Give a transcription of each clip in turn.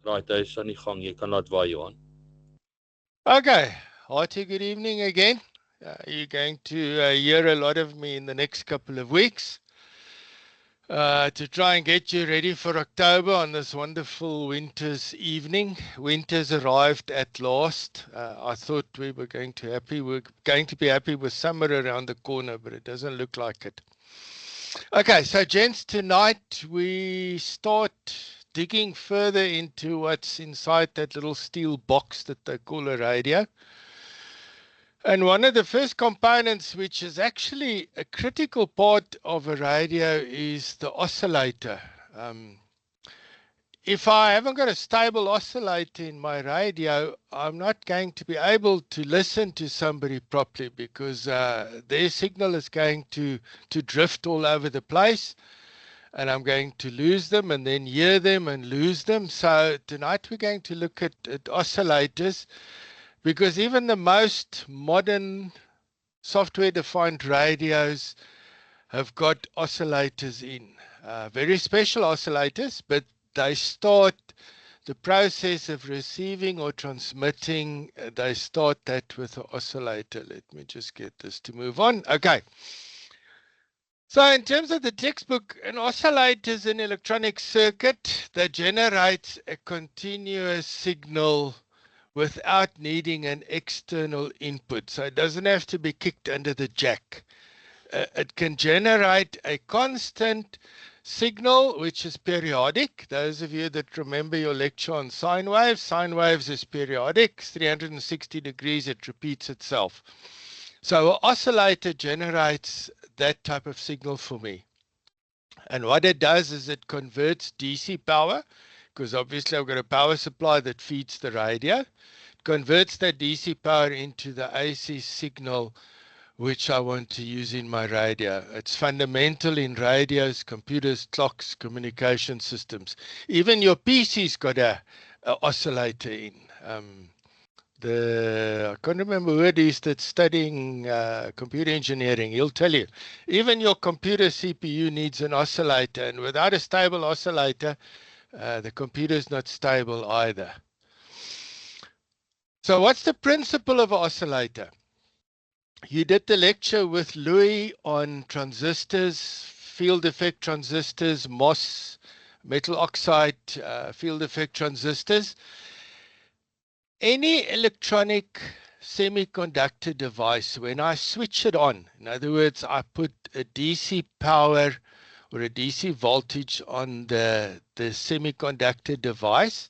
Right, hy is aan die gang. Jy kan laat waar, Johan. Okay, hearty good evening again. You're going to hear a lot of me in the next couple of weeks to try and get you ready for October on this wonderful winter's evening. Winter's arrived at last. I thought we're going to be happy with summer around the corner, but it doesn't look like it. Okay, so gents, tonight we start digging further into what's inside that little steel box that they call a radio. And one of the first components, which is actually a critical part of a radio, is the oscillator. If I haven't got a stable oscillator in my radio, I'm not going to be able to listen to somebody properly because their signal is going to drift all over the place, and I'm going to lose them and then hear them and lose them. So tonight we're going to look at oscillators, because even the most modern software-defined radios have got oscillators in. Very special oscillators, but they start the process of receiving or transmitting, they start that with an oscillator. Let me just get this to move on. Okay. So in terms of the textbook, an oscillator is an electronic circuit that generates a continuous signal without needing an external input. So it doesn't have to be kicked under the jack. It can generate a constant signal, which is periodic. Those of you that remember your lecture on sine waves is periodic. 360 degrees, it repeats itself. So an oscillator generates that type of signal for me. And what it does is it converts DC power, because obviously I've got a power supply that feeds the radio. It converts that DC power into the AC signal which I want to use in my radio. It's fundamental in radios, computers, clocks, communication systems. Even your PC's got a oscillator in. I can't remember who it is that's studying computer engineering. He'll tell you. Even your computer CPU needs an oscillator, and without a stable oscillator, the computer is not stable either. So what's the principle of an oscillator? You did the lecture with Louis on transistors, field effect transistors, MOS, metal oxide field effect transistors. Any electronic semiconductor device, when I switch it on, in other words, I put a DC power or a DC voltage on the semiconductor device,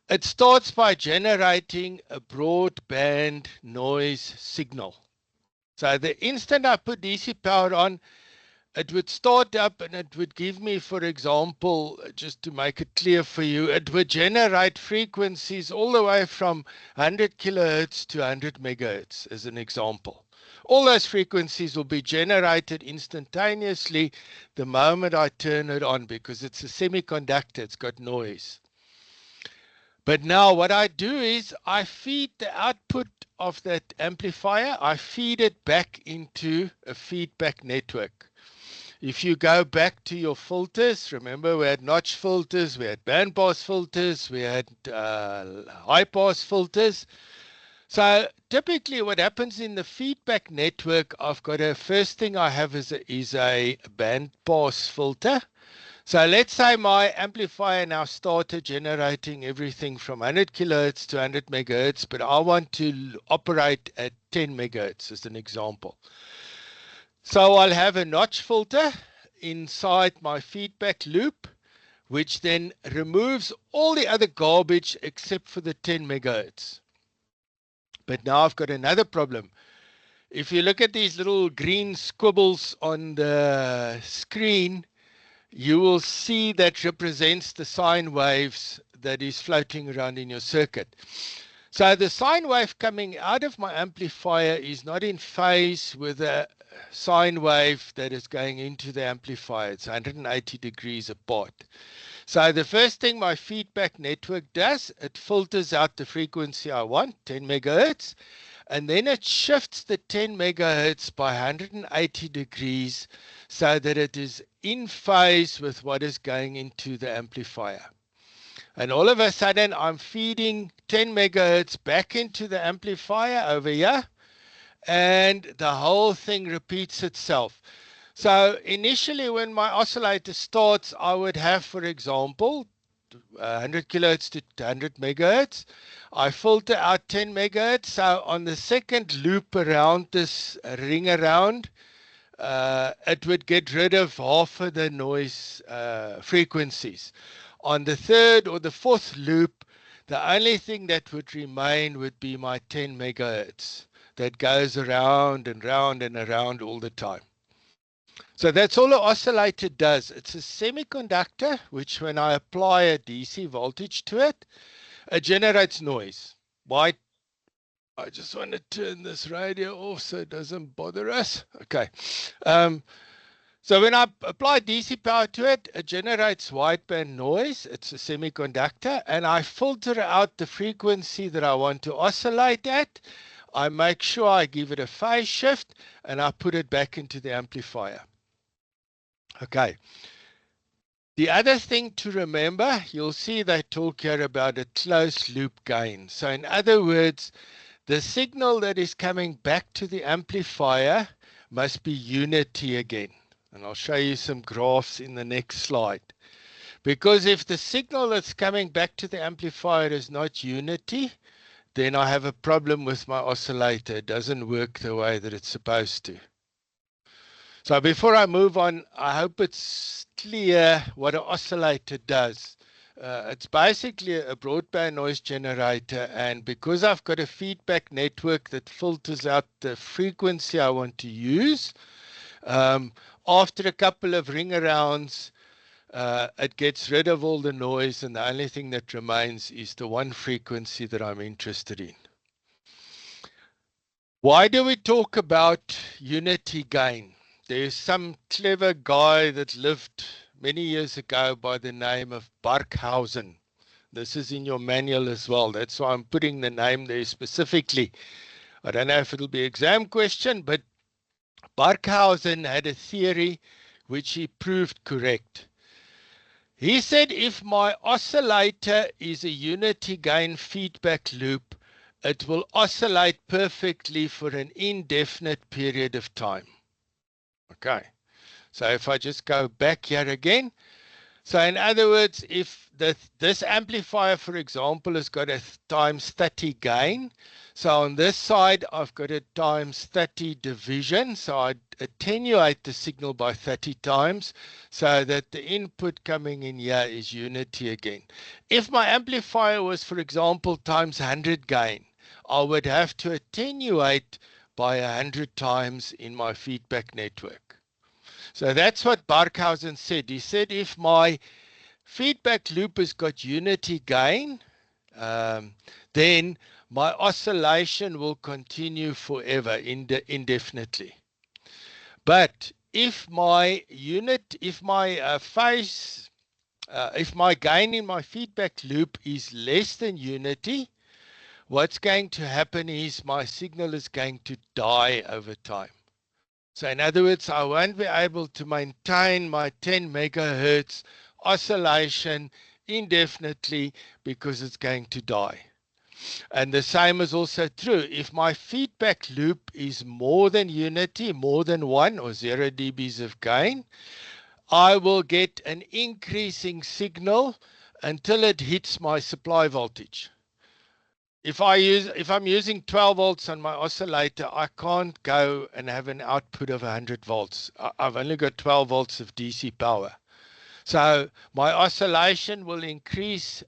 it starts by generating a broadband noise signal. So the instant I put DC power on, it would start up and it would give me, for example, just to make it clear for you, it would generate frequencies all the way from 100 kilohertz to 100 megahertz, as an example. All those frequencies will be generated instantaneously the moment I turn it on, because it's a semiconductor, it's got noise. But now what I do is I feed the output of that amplifier, I feed it back into a feedback network. If you go back to your filters, remember we had notch filters, we had bandpass filters, we had high-pass filters. So typically what happens in the feedback network, I've got a first thing I have is a bandpass filter. So let's say my amplifier now started generating everything from 100 kilohertz to 100 megahertz, but I want to operate at 10 megahertz as an example. So I'll have a notch filter inside my feedback loop, which then removes all the other garbage except for the 10 megahertz. But now I've got another problem. If you look at these little green squibbles on the screen, you will see that represents the sine waves that is floating around in your circuit. So the sine wave coming out of my amplifier is not in phase with the sine wave that is going into the amplifier. It's 180 degrees apart. So the first thing my feedback network does, it filters out the frequency I want, 10 megahertz, and then it shifts the 10 megahertz by 180 degrees so that it is in phase with what is going into the amplifier. And all of a sudden, I'm feeding 10 megahertz back into the amplifier over here, and the whole thing repeats itself. So initially, when my oscillator starts, I would have, for example, 100 kilohertz to 100 megahertz. I filter out 10 megahertz. So on the second loop around this ring around, it would get rid of half of the noise frequencies. On the third or the fourth loop, the only thing that would remain would be my 10 megahertz that goes around and round and around all the time. So that's all an oscillator does. It's a semiconductor, which when I apply a DC voltage to it, it generates noise. Why? I just want to turn this radio off so it doesn't bother us. Okay. So when I apply DC power to it, it generates wideband noise. It's a semiconductor, and I filter out the frequency that I want to oscillate at. I make sure I give it a phase shift, and I put it back into the amplifier. Okay. The other thing to remember, you'll see they talk here about a closed loop gain. So in other words, the signal that is coming back to the amplifier must be unity again. And I'll show you some graphs in the next slide. Because if the signal that's coming back to the amplifier is not unity, then I have a problem with my oscillator. It doesn't work the way that it's supposed to. So before I move on, I hope it's clear what an oscillator does. It's basically a broadband noise generator, and because I've got a feedback network that filters out the frequency I want to use, after a couple of ring arounds, it gets rid of all the noise, and the only thing that remains is the one frequency that I'm interested in. Why do we talk about unity gain? There's some clever guy that lived many years ago by the name of Barkhausen. This is in your manual as well. That's why I'm putting the name there specifically. I don't know if it'll be an exam question, but Barkhausen had a theory which he proved correct. He said if my oscillator is a unity gain feedback loop, it will oscillate perfectly for an indefinite period of time. Okay. So if I just go back here again, so in other words, if this amplifier, for example, has got a times 30 gain, so on this side, I've got a times 30 division, so I attenuate the signal by 30 times, so that the input coming in here is unity again. If my amplifier was, for example, times 100 gain, I would have to attenuate by 100 times in my feedback network. So that's what Barkhausen said. He said if my feedback loop has got unity gain, then my oscillation will continue forever, indefinitely. But if my gain in my feedback loop is less than unity, what's going to happen is my signal is going to die over time. So in other words, I won't be able to maintain my 10 megahertz oscillation indefinitely because it's going to die. And the same is also true. If my feedback loop is more than unity, more than 1 or 0 dBs of gain, I will get an increasing signal until it hits my supply voltage. If I'm using 12 volts on my oscillator, I can't go and have an output of 100 volts. I've only got 12 volts of DC power. So my oscillation will increase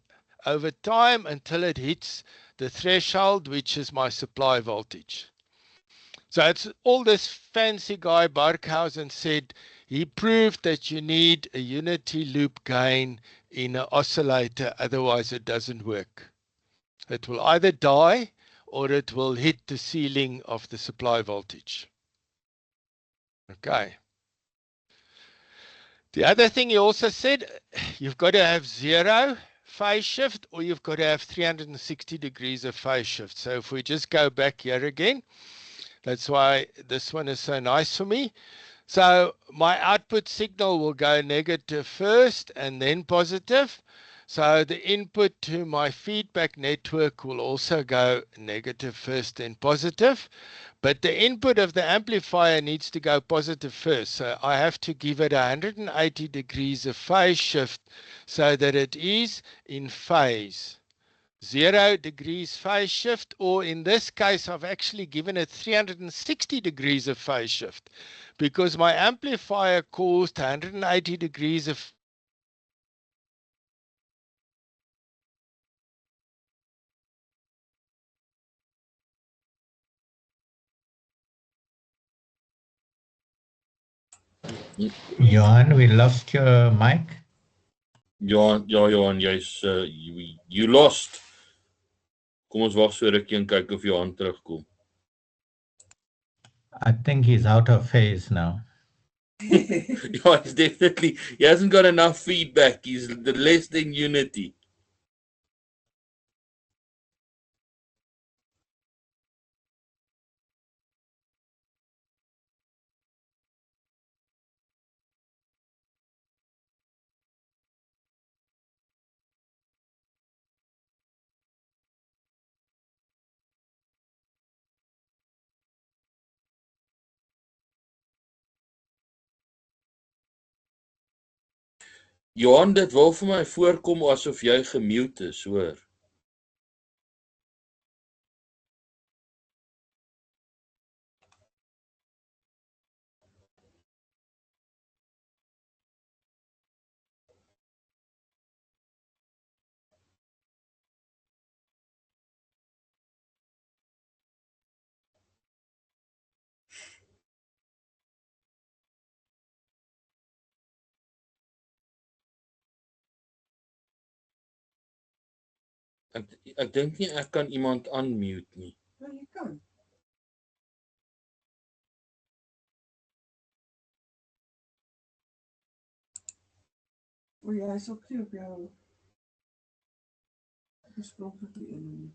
over time until it hits the threshold, which is my supply voltage. So it's all this fancy guy Barkhausen said. He proved that you need a unity loop gain in an oscillator, otherwise it doesn't work. It will either die or it will hit the ceiling of the supply voltage. Okay. The other thing he also said, you've got to have 0 phase shift or you've got to have 360 degrees of phase shift. So if we just go back here again, that's why this one is so nice for me. So my output signal will go negative first and then positive. So the input to my feedback network will also go negative first, then positive. But the input of the amplifier needs to go positive first. So I have to give it 180 degrees of phase shift so that it is in phase. 0 degrees phase shift, or in this case, I've actually given it 360 degrees of phase shift because my amplifier caused 180 degrees of Johan, we lost your mic. Ja, Johan, you lost. Kom ons wag so rukkie en kyk of Johan terugkom. I think he's out of phase now. Yeah, he hasn't got enough feedback. He's the less than unity. Johan, dit wil vir my voorkom asof jy gemute is, hoor. Ek dink nie ek kan iemand unmute nie. Ja, jy kan. O ja, hy is ook nie op jou oorspronklike een nie.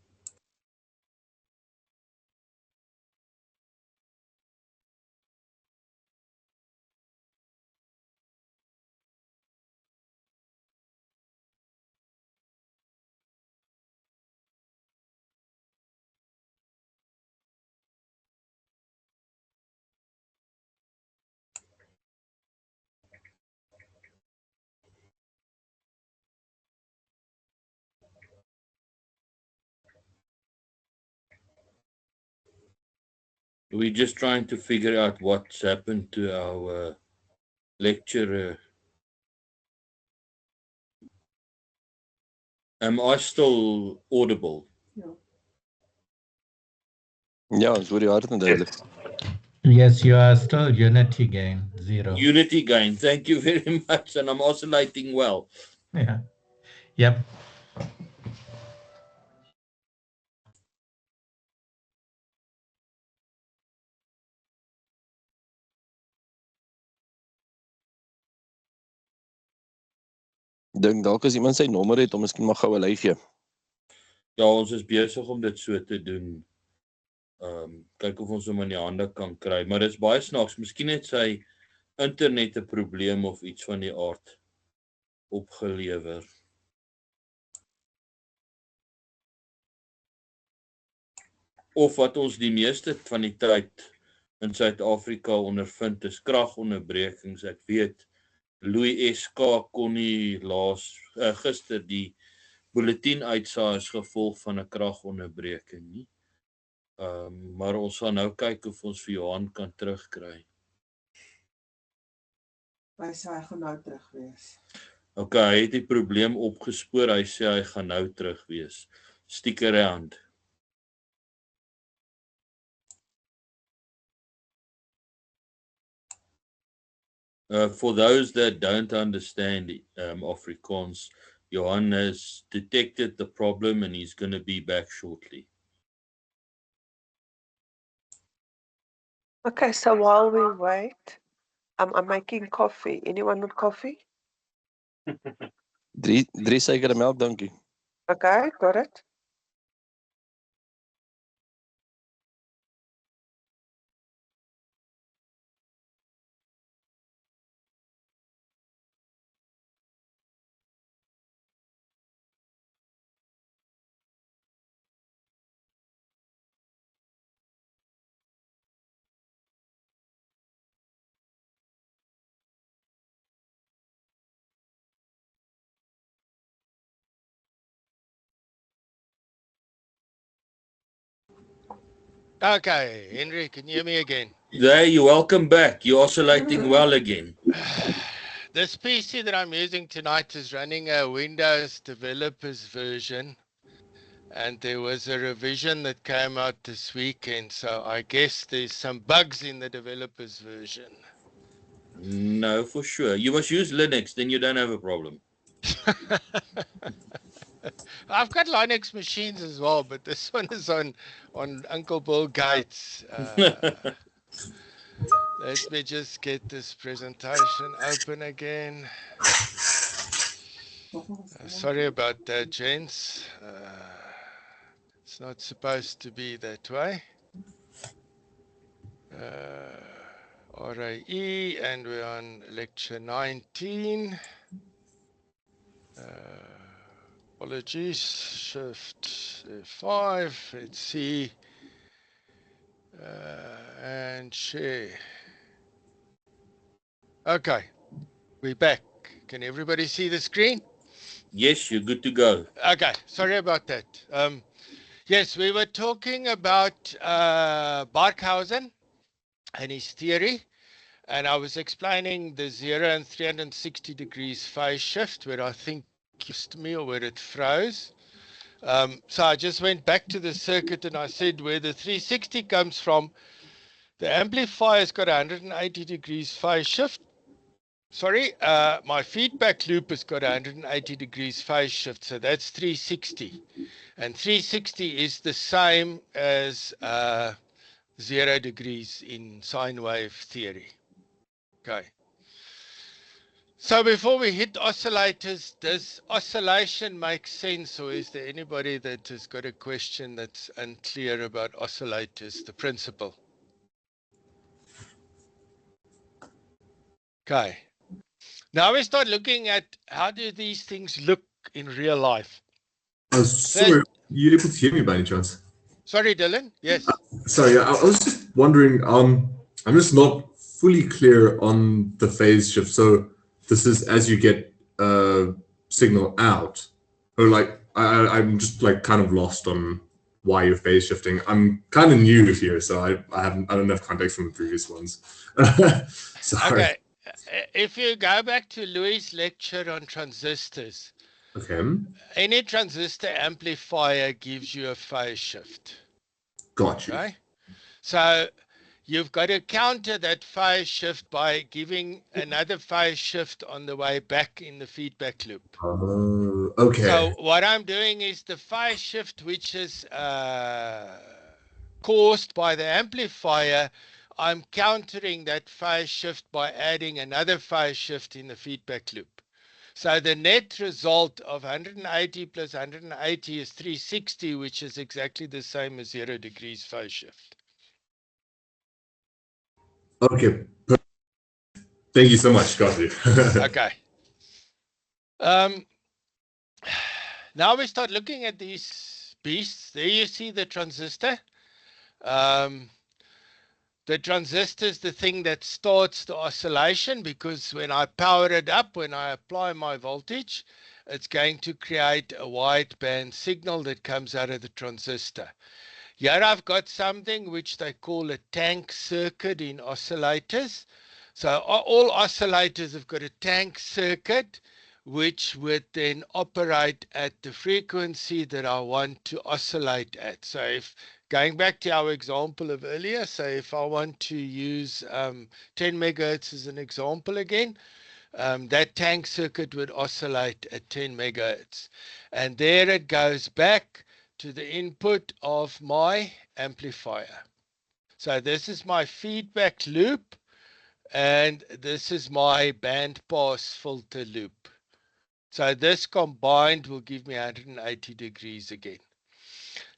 We're just trying to figure out what's happened to our lecturer. Am I still audible? Ja. Ja, ons hoor jou hard en duidelik. Yes, you are still unity gain, 0. Unity gain. Thank you very much. And I'm oscillating well. Yeah. Yep. Dink dalk as iemand sy nommer het, om miskien maar gou 'n lei gee. Ja, ons is besig om dit so te doen. Kyk of ons hom in die hande kan kry, maar dit is baie snaaks. Miskien het sy internet 'n probleem of iets van die aard opgelewer. Of wat ons die meeste van die tyd in Suid-Afrika ondervind is kragonderbrekings. Ek weet Louis SK kon nie gister die bulletin uitsaai as gevolg van 'n kragonderbreking nie. Maar ons sal nou kyk of ons vir Johan kan terugkry. Hy sê hy gaan nou terug wees. Okay, hy het die probleem opgespoor. Hy sê hy gaan nou terug wees. Stick around. For those that don't understand Afrikaans, Johan has detected the problem and he's going to be back shortly. Okay, so while we wait, I'm making coffee. Anyone want coffee? 3 suiker en melk, dankie. Okay, got it. Okay, Henry, can you hear me again? There, you welcome back. You're oscillating well again. This PC that I'm using tonight is running a Windows developers version, and there was a revision that came out this weekend, so I guess there's some bugs in the developers version. No, for sure. You must use Linux, then you don't have a problem. I've got Linux machines as well, but this one is on Uncle Bill Gates. Let me just get this presentation open again. Sorry about that, gents. It's not supposed to be that way. RAE, and we're on lecture 19. Apologies, shift F5, let's see, and share. Okay, we're back. Can everybody see the screen? Yes, you're good to go. Okay, sorry about that. Yes, we were talking about Barkhausen and his theory, and I was explaining the 0 and 360 degrees phase shift, where I think you missed me or where it froze. So I just went back to the circuit and I said where the 360 comes from, the amplifier's got 180 degrees phase shift. Sorry, my feedback loop has got 180 degrees phase shift, so that's 360. And 360 is the same as 0 degrees in sine wave theory. Okay. So before we hit oscillators, does oscillation make sense, or is there anybody that has got a question that's unclear about oscillators, the principle? Okay. Now we start looking at how do these things look in real life. Sorry, you able to hear me by any chance? Sorry, Dylan. Yes. Sorry, I was just wondering. I'm just not fully clear on the phase shift. So this is as you get a signal out, or like I'm just like kind of lost on why you're phase shifting. I'm kind of new here, so I don't have context from the previous ones. Sorry. Okay. If you go back to Louis' lecture on transistors, Okay. any transistor amplifier gives you a phase shift. Got you. Okay? So you've got to counter that phase shift by giving another phase shift on the way back in the feedback loop. Oh, okay. So what I'm doing is the phase shift which is caused by the amplifier, I'm countering that phase shift by adding another phase shift in the feedback loop. So the net result of 180 plus 180 is 360, which is exactly the same as 0 degrees phase shift. Okay. Thank you so much, got you. Okay. Now we start looking at these beasts. There you see the transistor. The transistor is the thing that starts the oscillation, because when I power it up, when I apply my voltage, it's going to create a wideband signal that comes out of the transistor. Here I've got something which they call a tank circuit in oscillators. So all oscillators have got a tank circuit which would then operate at the frequency that I want to oscillate at. So if going back to our example of earlier, so if I want to use 10 megahertz as an example again, that tank circuit would oscillate at 10 megahertz. And there it goes back to the input of my amplifier. So this is my feedback loop, and this is my band pass filter loop. So this combined will give me 180 degrees again.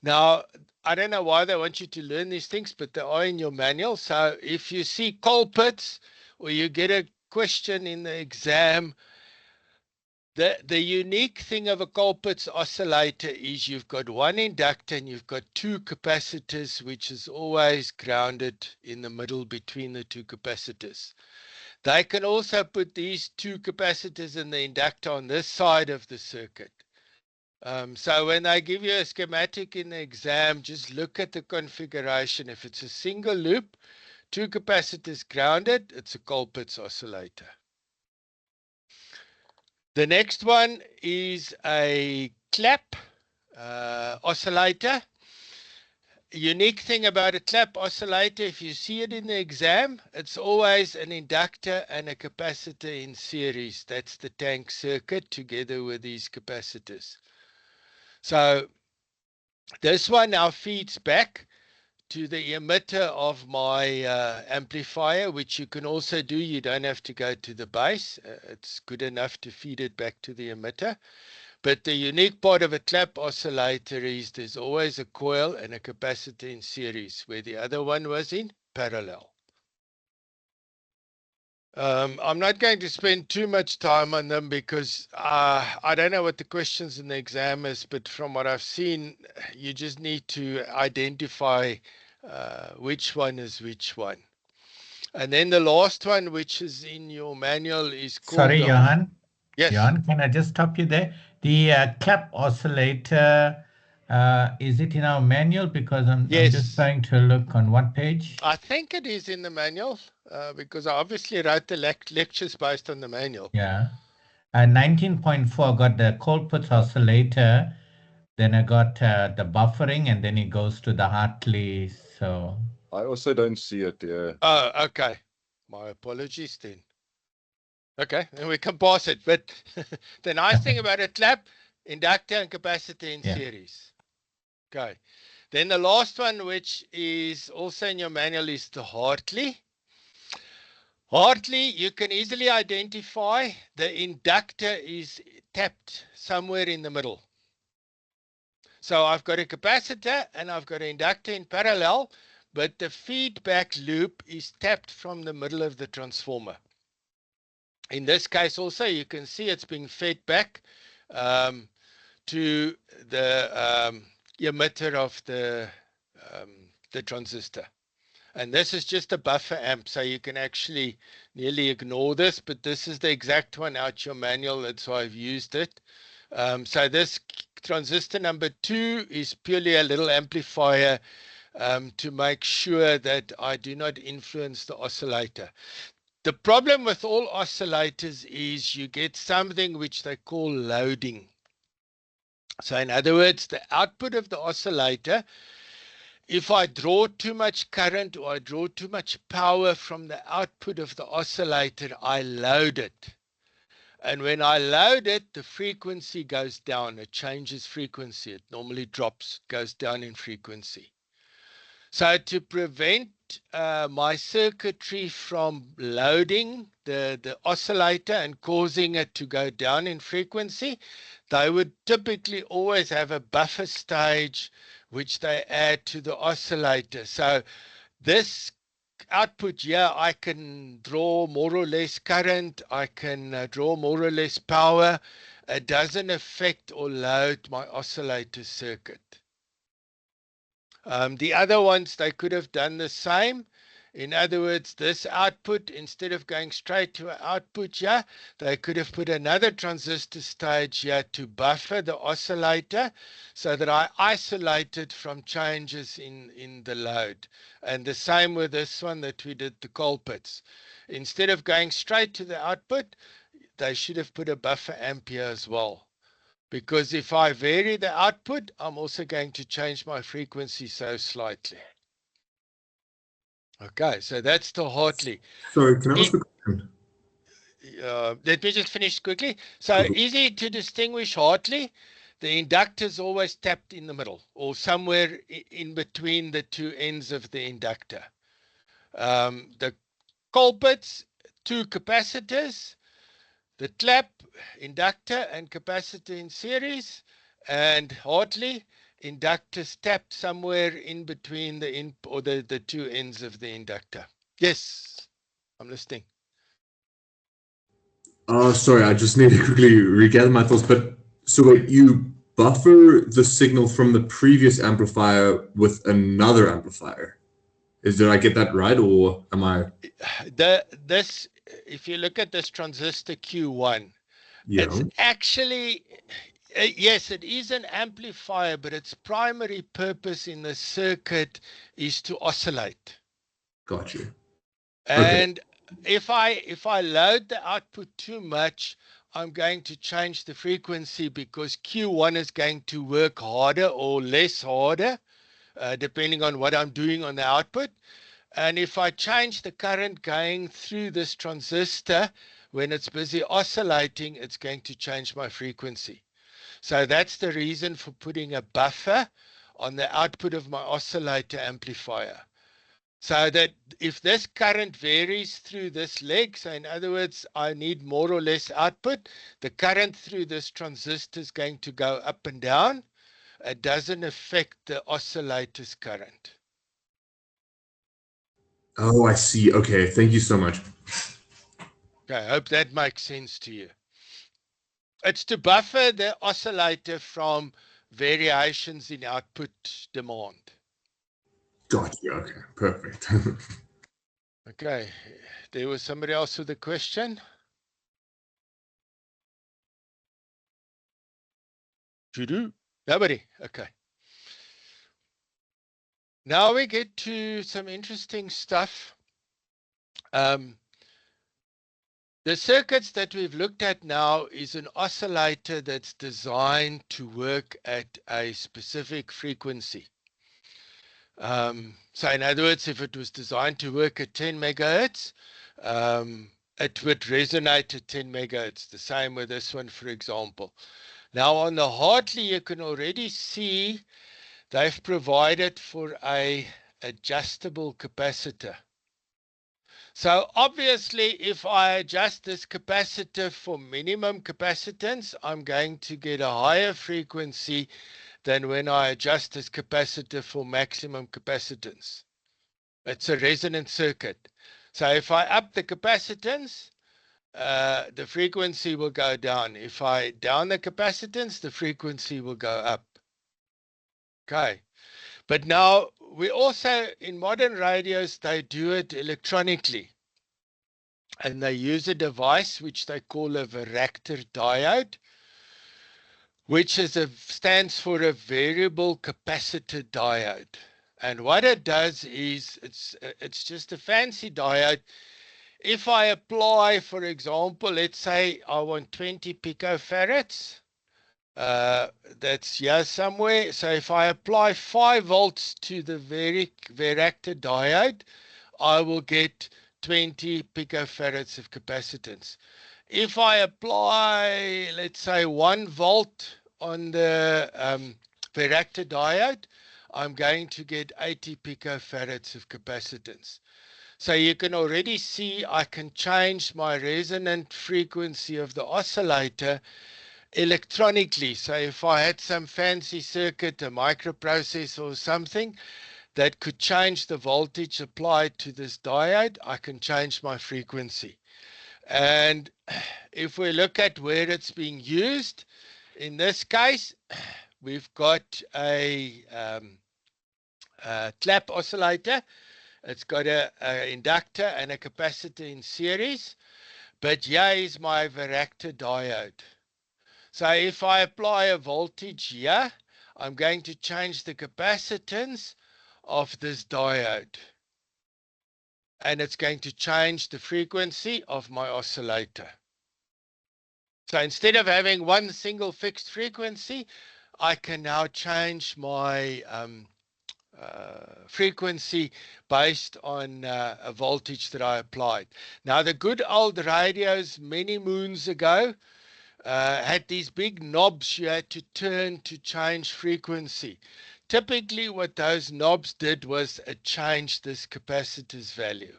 Now, I don't know why they want you to learn these things, but they are in your manual. So if you see Colpitts or you get a question in the exam, the unique thing of a Colpitts oscillator is you've got one inductor and you've got two capacitors, which is always grounded in the middle between the two capacitors. They can also put these two capacitors and the inductor on this side of the circuit. So when I give you a schematic in the exam, just look at the configuration. If it's a single loop, 2 capacitors grounded, it's a Colpitts oscillator. The next one is a clap oscillator. Unique thing about a clap oscillator, if you see it in the exam, it's always an inductor and a capacitor in series. That's the tank circuit together with these capacitors. So this one now feeds back to the emitter of my amplifier, which you can also do. You don't have to go to the base. It's good enough to feed it back to the emitter. But the unique part of a clap oscillator is there's always a coil and a capacitor in series, where the other one was in parallel. I'm not going to spend too much time on them because I don't know what the questions in the exam is, but from what I've seen, you just need to identify which one is which one. And then the last one, which is in your manual, is called... Sorry, Johan. Yes. Johan, can I just stop you there? The clap oscillator, is it in our manual? Because I'm just trying to look on what page? I think it is in the manual because I obviously wrote the lectures based on the manual. Yeah. 19.4, I got the Colpitts oscillator. Then I got the buffering, and then it goes to the Hartley. So I also don't see it here. Oh, okay. My apologies then. Okay, then we can pass it. But the nice thing about a clap, inductor and capacitor in series. Okay. Then the last one, which is also in your manual, is the Hartley. Hartley, you can easily identify the inductor is tapped somewhere in the middle. So I've got a capacitor and I've got an inductor in parallel, but the feedback loop is tapped from the middle of the transformer. In this case also, you can see it's being fed back to the emitter of the transistor. And this is just a buffer amp, so you can actually nearly ignore this, but this is the exact one out your manual. That's why I've used it. So this transistor number 2 is purely a little amplifier to make sure that I do not influence the oscillator. The problem with all oscillators is you get something which they call loading. So in other words, the output of the oscillator, if I draw too much current or I draw too much power from the output of the oscillator, I load it. And when I load it, the frequency goes down. It changes frequency. It normally drops, goes down in frequency. So to prevent my circuitry from loading the oscillator and causing it to go down in frequency, they would typically always have a buffer stage which they add to the oscillator. So this output here, I can draw more or less current, I can draw more or less power. It doesn't affect or load my oscillator circuit. The other ones, they could have done the same. In other words, this output, instead of going straight to an output here, they could have put another transistor stage here to buffer the oscillator so that I isolate it from changes in the load. And the same with this one that we did, the Colpitts. Instead of going straight to the output, they should have put a buffer amp here as well. Because if I vary the output, I'm also going to change my frequency so slightly. Okay, so that's the Hartley. Sorry, can I ask a question? Let me just finish quickly. So easy to distinguish Hartley. The inductor is always tapped in the middle or somewhere in between the two ends of the inductor. The Colpitts, 2 capacitors. The clap, inductor and capacitor in series, and Hartley, inductors tapped somewhere in between the two ends of the inductor. Yes, I'm listening. Sorry, I just need to quickly regather my thoughts. But so wait, you buffer the signal from the previous amplifier with another amplifier. Did I get that right, or am I? If you look at this transistor Q1, it's actually Yes, it is an amplifier, but its primary purpose in the circuit is to oscillate. Got you. And if I load the output too much, I'm going to change the frequency because Q1 is going to work harder or less harder, depending on what I'm doing on the output. And if I change the current going through this transistor when it's busy oscillating, it's going to change my frequency. So that's the reason for putting a buffer on the output of my oscillator amplifier. So that if this current varies through this leg, so in other words, I need more or less output, the current through this transistor is going to go up and down. It doesn't affect the oscillator's current. Oh, I see. Okay, thank you so much. Okay, I hope that makes sense to you. It's to buffer the oscillator from variations in output demand. Got you. Okay, perfect. Okay, there was somebody else with a question. Nobody. Okay. Now we get to some interesting stuff. The circuits that we've looked at now is an oscillator that's designed to work at a specific frequency. So in other words, if it was designed to work at 10 megahertz, it would resonate at 10 megahertz. The same with this one, for example. Now on the Hartley, you can already see they've provided for a adjustable capacitor. So obviously, if I adjust this capacitor for minimum capacitance, I'm going to get a higher frequency than when I adjust this capacitor for maximum capacitance. It's a resonant circuit. So if I up the capacitance, the frequency will go down. If I down the capacitance, the frequency will go up. Okay. But now we also, in modern radios, they do it electronically. And they use a device which they call a varactor diode, which stands for a variable capacitor diode. And what it does is it's just a fancy diode. If I apply, for example, let's say I want 20 picofarads, that's here somewhere. So if I apply 5 volts to the varactor diode, I will get 20 picofarads of capacitance. If I apply, let's say, 1 volt on the varactor diode, I'm going to get 80 picofarads of capacitance. So you can already see I can change my resonant frequency of the oscillator electronically. So if I had some fancy circuit, a microprocessor or something that could change the voltage applied to this diode, I can change my frequency. And if we look at where it's being used, in this case, we've got a clap oscillator. It's got an inductor and a capacitor in series. But here is my varactor diode. So if I apply a voltage here, I'm going to change the capacitance of this diode. And it's going to change the frequency of my oscillator. So instead of having one single fixed frequency, I can now change my frequency based on a voltage that I applied. Now, the good old radios many moons ago had these big knobs you had to turn to change frequency. Typically, what those knobs did was it changed this capacitor's value.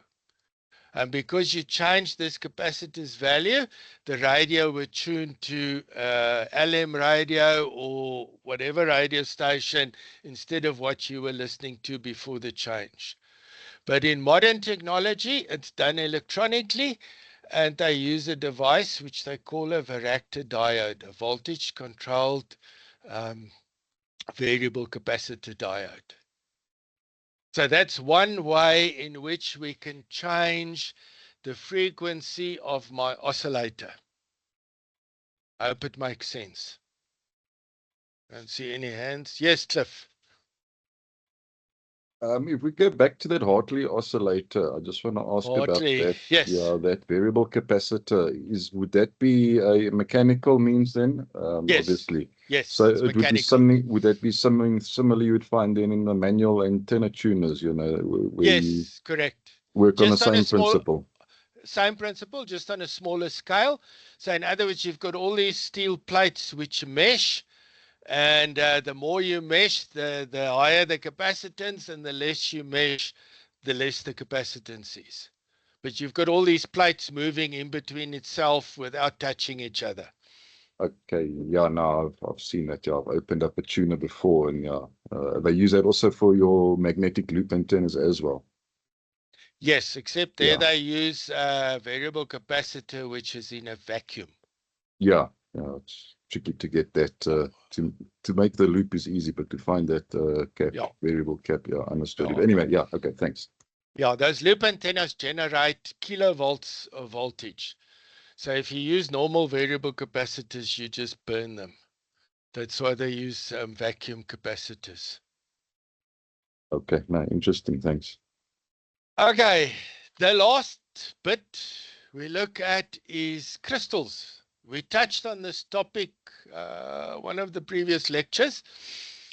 And because you changed this capacitor's value, the radio would tune to LM radio or whatever radio station instead of what you were listening to before the change. But in modern technology, it's done electronically, and they use a device which they call a varactor diode, a voltage-controlled variable capacitor diode. So that's one way in which we can change the frequency of my oscillator. I hope it makes sense. Don't see any hands. Yes, Cliff. If we go back to that Hartley oscillator, I just want to ask about Hartley, that. yes. Yeah, that variable capacitor would that be a mechanical means then? Yes. Obviously. Yes, So it's it would be mechanical. something. Would that be something similar you would find then in the manual antenna tuners? You know, where you Yes, correct. work on the Just on a same small- principle. Same principle, just on a smaller scale. So in other words, you've got all these steel plates which mesh, and the more you mesh, the higher the capacitance, and the less you mesh, the less the capacitance is. But you've got all these plates moving in between itself without touching each other. Okay, yeah, no, I've seen that. Yeah, I've opened up a tuner before, and yeah, they use that also for your magnetic loop antennas as well. Yes, except there Yeah. they use variable capacitor, which is in a vacuum. Yeah, it's tricky to get that to make the loop is easy, but to find that cap, Yeah. variable cap, yeah, understood. Yeah. Anyway, yeah, okay, thanks. Yeah, those loop antennas generate kilovolts of voltage. So if you use normal variable capacitors, you just burn them. That's why they use vacuum capacitors. Okay, no, interesting, thanks. Okay, the last bit we look at is crystals. We touched on this topic one of the previous lectures,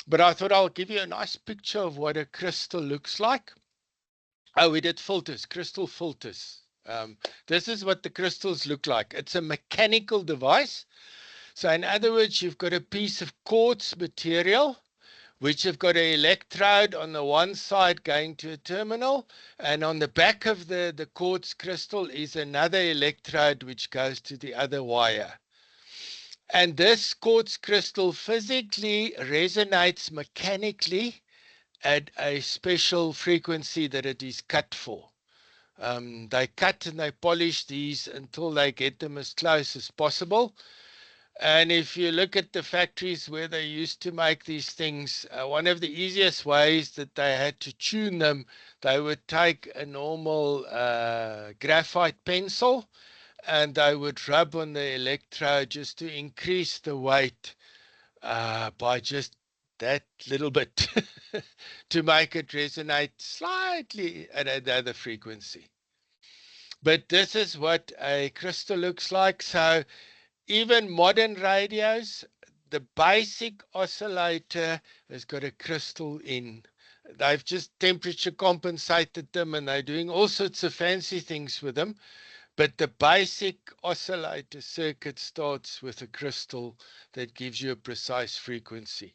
but I thought I'll give you a nice picture of what a crystal looks like. Oh, we did filters, crystal filters. This is what the crystals look like. It's a mechanical device. So in other words, you've got a piece of quartz material, which have got an electrode on the one side going to a terminal, and on the back of the quartz crystal is another electrode which goes to the other wire. And this quartz crystal physically resonates mechanically at a special frequency that it is cut for. They cut and they polish these until they get them as close as possible. And if you look at the factories where they used to make these things, one of the easiest ways that they had to tune them, they would take a normal graphite pencil and they would rub on the electrode just to increase the weight by just that little bit to make it resonate slightly at another frequency. But this is what a crystal looks like. So even modern radios, the basic oscillator has got a crystal in. They've just temperature compensated them and they're doing all sorts of fancy things with them. But the basic oscillator circuit starts with a crystal that gives you a precise frequency.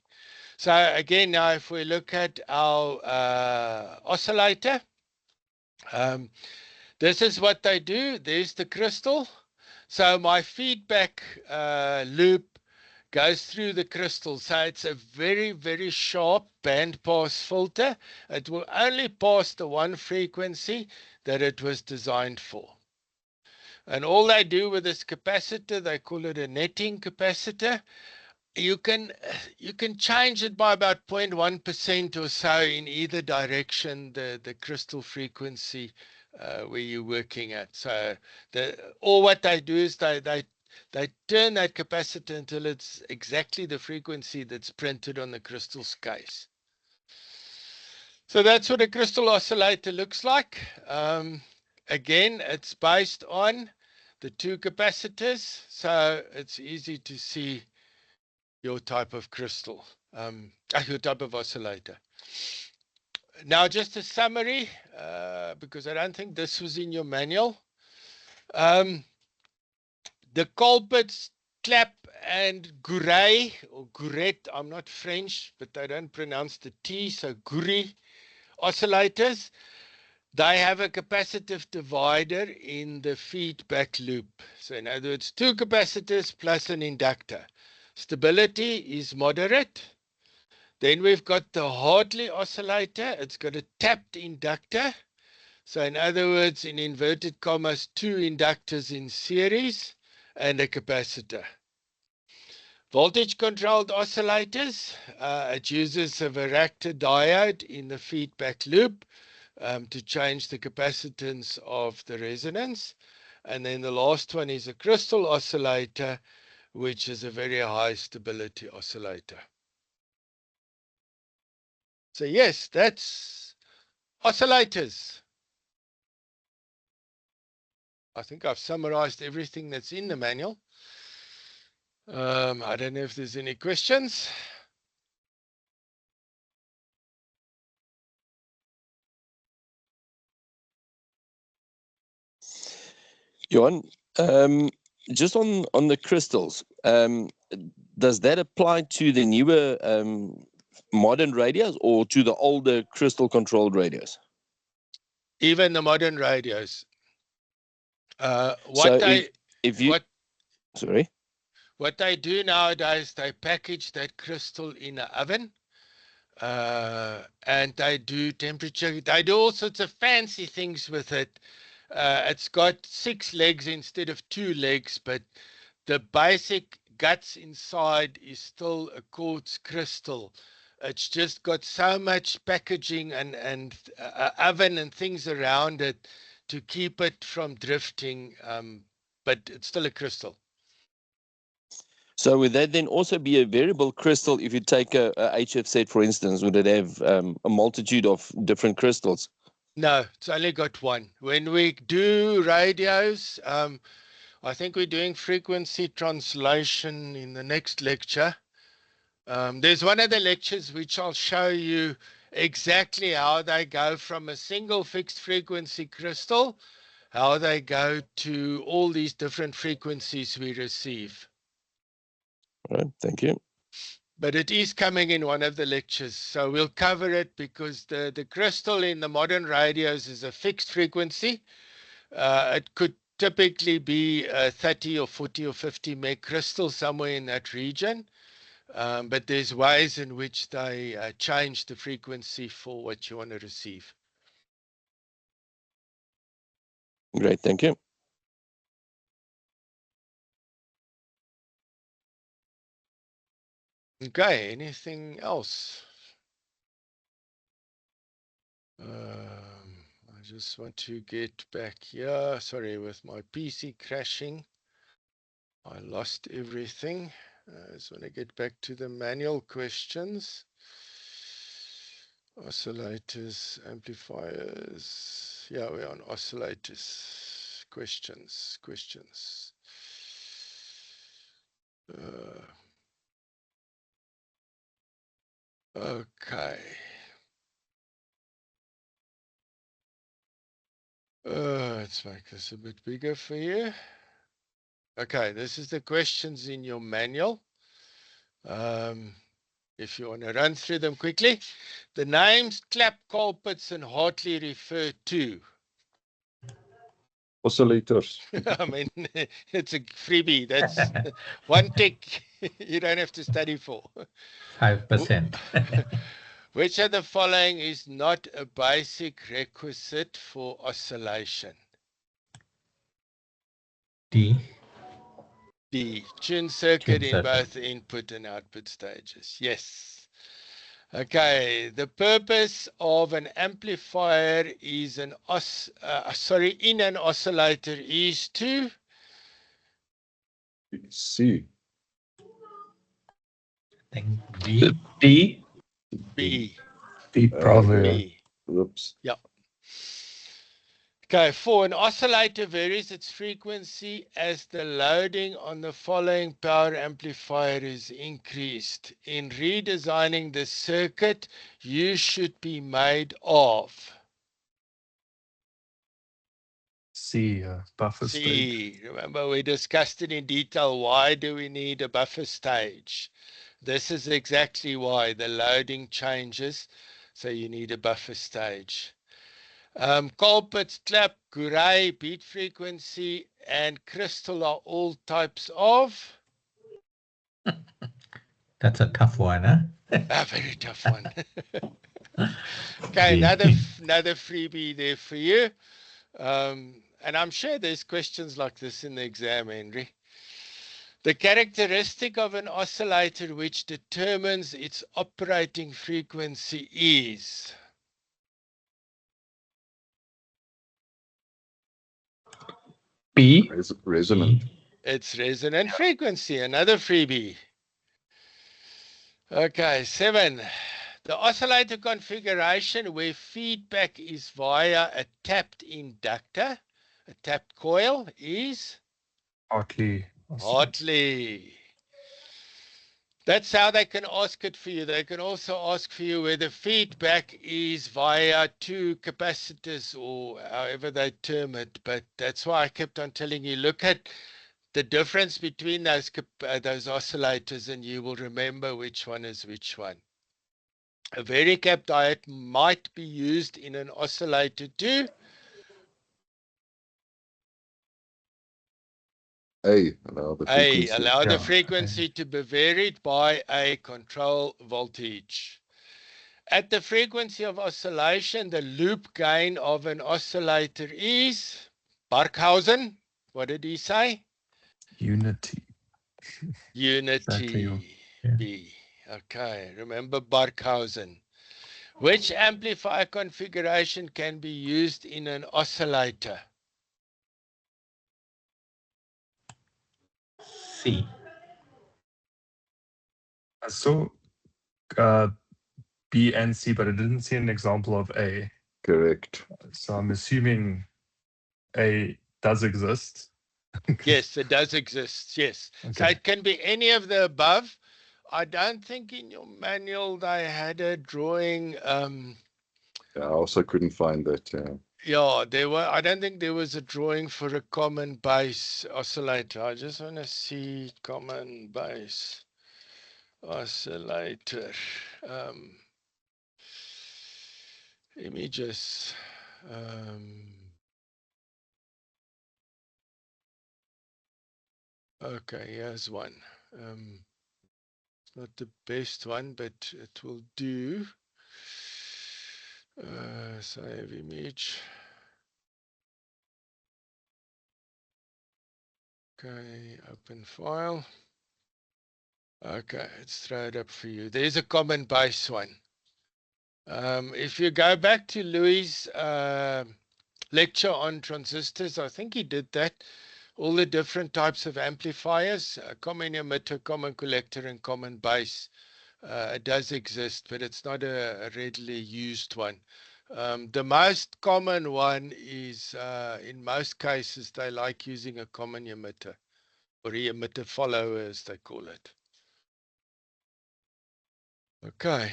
So again, now if we look at our oscillator, this is what they do. There's the crystal. So my feedback loop goes through the crystal. So it's a very, very sharp band pass filter. It will only pass the one frequency that it was designed for. And all they do with this capacitor, they call it a netting capacitor. You can change it by about 0.1% or so in either direction, the crystal frequency where you're working at. So what they do is they turn that capacitor until it's exactly the frequency that's printed on the crystal's case. So that's what a crystal oscillator looks like. Again, it's based on the two capacitors, so it's easy to see your type of crystal, your type of oscillator. Now, just a summary, because I don't think this was in your manual. The Colpitts, Clap, and Gouret, or Gouret, I'm not French, but they don't pronounce the T, so Gouret oscillators. They have a capacitive divider in the feedback loop. So in other words, two capacitors plus an inductor. Stability is moderate. Then we've got the Hartley oscillator. It's got a tapped inductor. So in other words, in inverted commas, two inductors in series and a capacitor. Voltage controlled oscillators. It uses a varactor diode in the feedback loop to change the capacitance of the resonance. And then the last one is a crystal oscillator, which is a very high stability oscillator. So yes, that's oscillators. I think I've summarized everything that's in the manual. I don't know if there's any questions. Johan, just on the crystals, does that apply to the newer modern radios or to the older crystal controlled radios? Even the modern radios. So if you, sorry, what they do nowadays, they package that crystal in an oven, and they do temperature. They do all sorts of fancy things with it. It's got 6 legs instead of 2 legs, but the basic guts inside is still a quartz crystal. It's just got so much packaging and oven and things around it to keep it from drifting, but it's still a crystal. So would that then also be a variable crystal if you take a HF set, for instance? Would it have a multitude of different crystals? No, it's only got one. When we do radios, I think we're doing frequency translation in the next lecture. There's one of the lectures which I'll show you exactly how they go from a single fixed frequency crystal, how they go to all these different frequencies we receive. All right, thank you. But it is coming in one of the lectures, so we'll cover it because the crystal in the modern radios is a fixed frequency. It could typically be a 30 or 40 or 50 meg crystal, somewhere in that region. But there's ways in which they change the frequency for what you want to receive. Great, thank you. Okay, anything else? I just want to get back here. Sorry, with my PC crashing, I lost everything. I just want to get back to the manual questions. Oscillators, amplifiers. Yeah, we're on oscillators. Questions. Okay. Let's make this a bit bigger for you. Okay, this is the questions in your manual. If you want to run through them quickly. The names Clap, Colpitts, and Hartley refer to. Oscillators. I mean, it's a freebie. That's one tick you don't have to study for. 5%. Which of the following is not a basic requisite for oscillation? D. D. Tune circuit Tune in circuit. both input and output stages. Yes. Okay. The purpose of an amplifier is in an oscillator is to C. I think D. D. B. D. Bravo. B. Oops. Yeah. Okay, 4. An oscillator varies its frequency as the loading on the following power amplifier is increased. In redesigning the circuit, use should be made of C. Buffer stage. C. Remember, we discussed it in detail. Why do we need a buffer stage? This is exactly why the loading changes, so you need a buffer stage. Colpitts, Clap, Gouray, beat frequency, and crystal are all types of? That's a tough one, huh? A very tough one. Okay, another freebie there for you. And I'm sure there's questions like this in the exam, Henry. The characteristic of an oscillator which determines its operating frequency is? B. Resonant. It's resonant frequency, another freebie. Okay, 7. The The oscillator configuration where feedback is via a tapped inductor, a tapped coil, is Hartley. Hartley. That's how they can ask it for you. They can also ask for you where the feedback is via two capacitors or however they term it. But that's why I kept on telling you, look at the difference between those oscillators and you will remember which one is which one. A varicap diode might be used in an oscillator too. Allow the frequency. Allow the Yeah, frequency to be varied by a control voltage. At the frequency of oscillation, the loop gain of an oscillator is Barkhausen. What did he say? Unity. Unity. Yeah. B. Okay, remember Barkhausen. Which amplifier configuration can be used in an oscillator? C. I saw B and C, but I didn't see an example of A. Correct. So I'm assuming A does exist. Yes, it does exist. Yes. Okay. So it can be any of the above. I don't think in your manual they had a drawing. Yeah, I also couldn't find that. Yeah, there were. I don't think there was a drawing for a common base oscillator. I just want to see common base oscillator. Images. Okay, here's one. It's not the best one, but it will do. Save image. Okay, open file. Okay, let's throw it up for you. There's a common base one. If you go back to Louis' lecture on transistors, I think he did that. All the different types of amplifiers, common emitter, common collector, and common base. It does exist, but it's not a readily used one. The most common one is, in most cases, they like using a common emitter, or emitter follower, as they call it. Okay,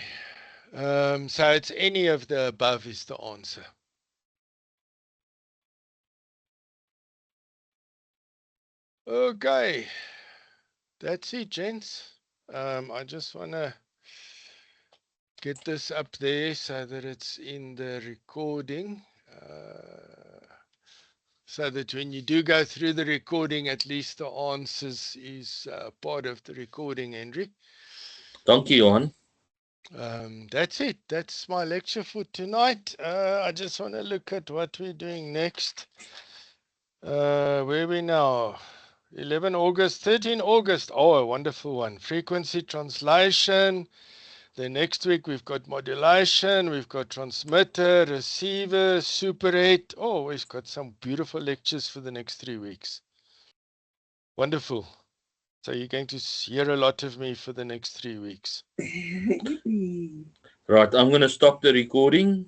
so it's any of the above is the answer. Okay, that's it, gents. I just want to get this up there so that it's in the recording. So that when you do go through the recording, at least the answers is part of the recording, Hendrik. Dankie, Johan. That's it. That's my lecture for tonight. I just want to look at what we're doing next. Where are we now? 11 August, 13 August. Oh, a wonderful one. Frequency translation. Then next week we've got modulation, we've got transmitter, receiver, Super 8. Oh, we've got some beautiful lectures for the next 3 weeks. Wonderful. So you're going to hear a lot of me for the next 3 weeks. Right, I'm going to stop the recording.